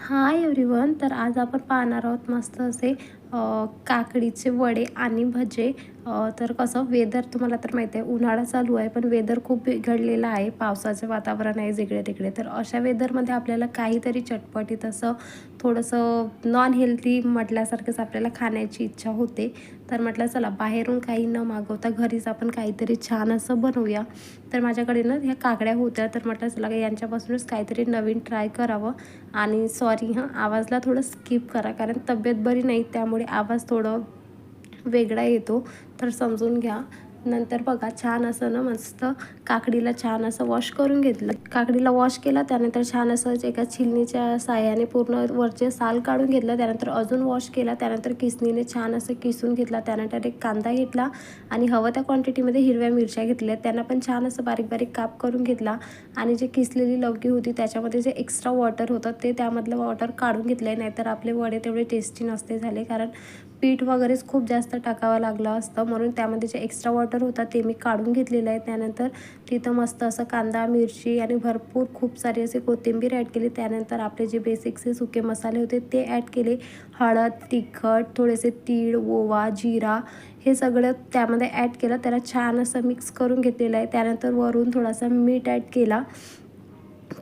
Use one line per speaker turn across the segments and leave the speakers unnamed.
Hi everyone. तर आज आपण पाहणार आहोत मस्त असे काकडीचे वडे आणि भजे. तर कसं वेदर तुम्हाला तर माहिती आहे, उन्हाळा चालू आहे पण वेदर खूप बिघडलेलं आहे, पावसाचं वातावरण आहे जिकडे तिकडे. तर अशा वेदरमध्ये आपल्याला काहीतरी चटपटीत असं थोडंसं नॉन हेल्थी म्हटल्यासारखंच आपल्याला खाण्याची इच्छा होते. तर म्हटलं चला बाहेरून काही न मागवता घरीच आपण काहीतरी छान असं बनवूया. तर माझ्याकडे ना ह्या काकड्या होत्या, तर म्हटलं चला यांच्यापासूनच काहीतरी नवीन ट्राय करावं. आणि सॉरी हां, आवाजला थोडं स्किप करा कारण तब्येत बरी नाही, त्यामुळे आवाज थोडं वेगळा येतो, तर समजून घ्या. नंतर बघा छान असं ना मस्त काकडीला छान असं वॉश करून घेतलं. काकडीला वॉश केला, त्यानंतर छान असं एका छिलनीच्या साहाय्याने पूर्ण वरचे साल काढून घेतलं. त्यानंतर अजून वॉश केला, त्यानंतर किसणीने छान असं किसून घेतला. त्यानंतर एक कांदा घेतला आणि हवं त्या क्वांटिटीमध्ये हिरव्या मिरच्या घेतल्या, त्यांना पण छान असं बारीक बारीक काप करून घेतला. आणि जी किसलेली लवकी होती त्याच्यामध्ये जे एक्स्ट्रा वॉटर होतं ते त्यामधलं वॉटर काढून घेतलं आहे, नाहीतर आपले वडे तेवढे टेस्टी नसते झाले, कारण पीठ वगैरेच खूप जास्त टाकावं लागलं असतं, म्हणून त्यामध्ये जे एक्स्ट्रा वॉटर होता ते मी काढून घेतलेलं आहे. त्यानंतर तिथं मस्त असं कांदा मिरची आणि भरपूर खूप सारी असे कोथिंबीर ॲड केली. त्यानंतर आपले जे बेसिकचे सुके मसाले होते ते ॲड केले. हळद, तिखट, थोडेसे तीळ, ओवा, जिरा हे सगळं त्यामध्ये ॲड केलं. त्याला छान असं मिक्स करून घेतलेलं आहे. त्यानंतर वरून थोडासा मीठ ॲड केला,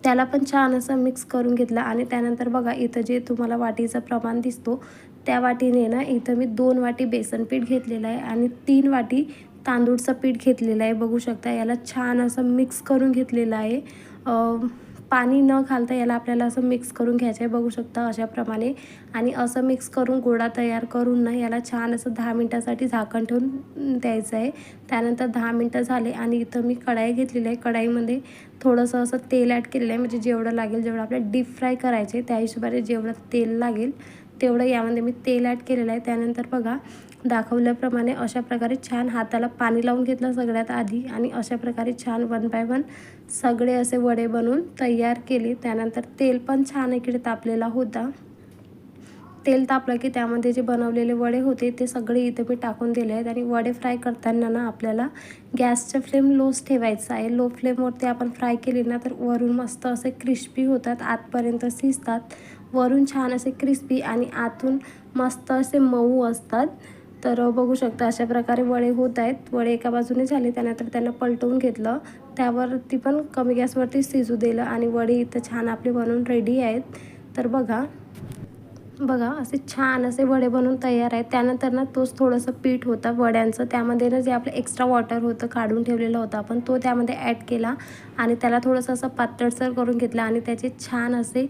त्याला पण छान असं मिक्स करून घेतलं. आणि त्यानंतर बघा इथं जे तुम्हाला वाटीचं प्रमाण दिसतो त्या वाटीने ना इथं मी 2 वाटी बेसन पीठ घेतलेलं आहे आणि 3 वाटी तांदूळचं पीठ घेतलेलं आहे. बघू शकता याला छान असं मिक्स करून घेतलेलं आहे. पाणी न घालता याला आपल्याला असं मिक्स करून घ्यायचं आहे, बघू शकता अशाप्रमाणे. आणि असं मिक्स करून गोळा तयार करून ना याला छान असं 10 मिनटासाठी झाकण ठेवून द्यायचं आहे. त्यानंतर 10 मिनटं झाले आणि इथं मी कढाई घेतलेली आहे. कढाईमध्ये थोडंसं असं तेल ॲड केलेलं आहे, म्हणजे जेवढं लागेल, जेवढं आपल्याला डीप फ्राय करायचं आहे त्या हिशोबाने जेवढं तेल लागेल तेवढं यामध्ये मी तेल ॲड केलेलं आहे. त्यानंतर बघा दाखवल्याप्रमाणे अशा प्रकारे छान हाताला पाणी लावून घेतलं सगळ्यात आधी आणि अशा प्रकारे छान 1 बाय 1 सगळे असे वडे बनवून तयार केले. त्यानंतर तेल पण छान इकडे तापलेला होता. तेल तापलं की त्यामध्ये जे बनवलेले वडे होते ते सगळे इथे मी टाकून दिले आहेत. आणि वडे फ्राय करताना ना आपल्याला गॅसचं फ्लेम लोच ठेवायचं आहे. लो फ्लेमवरती आपण फ्राय केली ना तर वरून मस्त असे क्रिस्पी होतात, आतपर्यंत शिजतात. वरून छान असे क्रिस्पी आणि आतून मस्त असे मऊ असतात. तर बघू शकता अशा प्रकारे वडे होत आहेत. वडे एका बाजूने झाले, त्यानंतर त्यांना पलटवून घेतलं, त्यावरती पण कमी गॅसवरती शिजू दिलं आणि वडे इथं छान आपले बनवून रेडी आहेत. तर बघा असे छान असे वडे बनवून तयार आहेत. त्यानंतर ना तोच थोडंसं पीठ होतं वड्यांचं, त्यामध्ये ना जे आपलं एक्स्ट्रा वॉटर होतं काढून ठेवलेलं होतं आपण, तो त्यामध्ये ॲड केला आणि त्याला थोडंसं असं पातळसर करून घेतलं आणि त्याचे छान असे